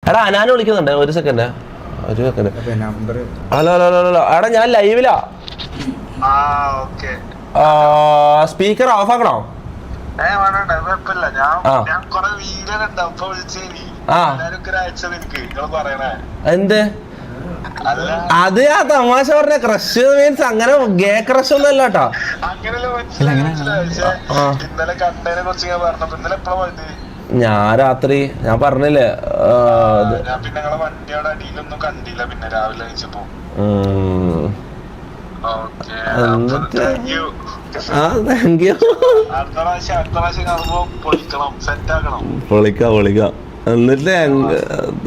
എടാ അനാൻ വിളിക്കുന്നുണ്ട്, ഒരു second. Hello hello hello hello എടാ ഞാൻ ലൈവിലാ. Speaker of ആക്കണോ? എന്ത് അത് ആ തമാശ പറഞ്ഞ ക്രഷ് മീൻസ് അങ്ങനെ ഗേ ക്രഷ് ഒന്നും അല്ല കേട്ടോ. ഞാൻ രാത്രി ഞാൻ പറഞ്ഞില്ലേ പൊളിക്കാം പൊളിക്കാം. എന്നിട്ട്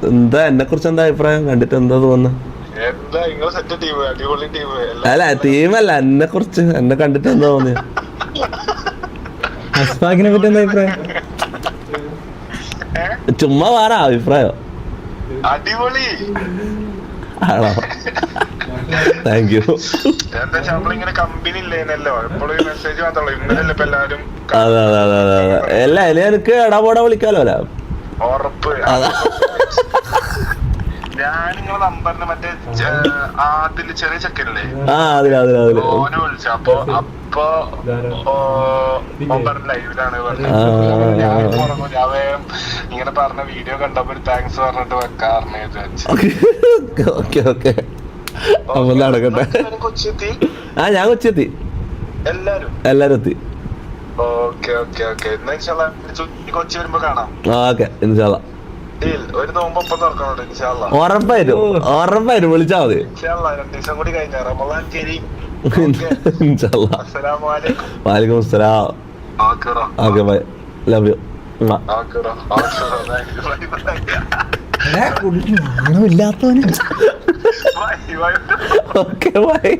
എന്താ എന്നെ കുറിച്ച് എന്താ അഭിപ്രായം? കണ്ടിട്ട് എന്താ തോന്നുന്നു? അല്ല ടീമല്ല, എന്നെ കുറിച്ച് എന്നെ കണ്ടിട്ട് എന്താ തോന്നിയ? അസ്ഫാക്കിനെ പറ്റി എന്താ അഭിപ്രായം? ചുമ്മാ വേറെ അഭിപ്രായം. അടിപൊളി ആണോ? Thank you. അതെ അതെ അതെ അതെ അതെ. അല്ല ഇനി എനിക്ക് എടാപോടാ വിളിക്കാലോ അല്ല. അതാ ഞാൻ നിങ്ങളെ നമ്പറിന് മറ്റേ അതില് ചെറിയ ചെക്കനല്ലേ ഓനെ വിളിച്ചു. അപ്പൊ ലൈവിലാണ് ഇങ്ങനെ പറഞ്ഞ വീഡിയോ കണ്ടപ്പോ ഒരു താങ്ക്സ് പറഞ്ഞിട്ട് വെക്കാറിനെ വിചാരിച്ചു. നടക്കട്ടെ. ആ ഞാൻ കൊച്ചെത്തി, എല്ലാരും എത്തി. കൊച്ചി വരുമ്പോ കാണാം. ഓക്കെ ഇൻഷാല്ലാ. ഒരു നോമ്പൊപ്പം തുറക്കണോണ്ട് ഇൻഷാല്ലാ. ഉറപ്പായിട്ടും ഉറപ്പായിട്ടും വിളിച്ചാ മതി. 2 ദിവസം കൂടി കഴിഞ്ഞ റമളാൻ കരീം. ഇൻഷാല്ലാ. വലൈക്കും അസ്സലാം. Okay bye, love you. ഇല്ലാത്തവന് ഓക്കെ ബൈ.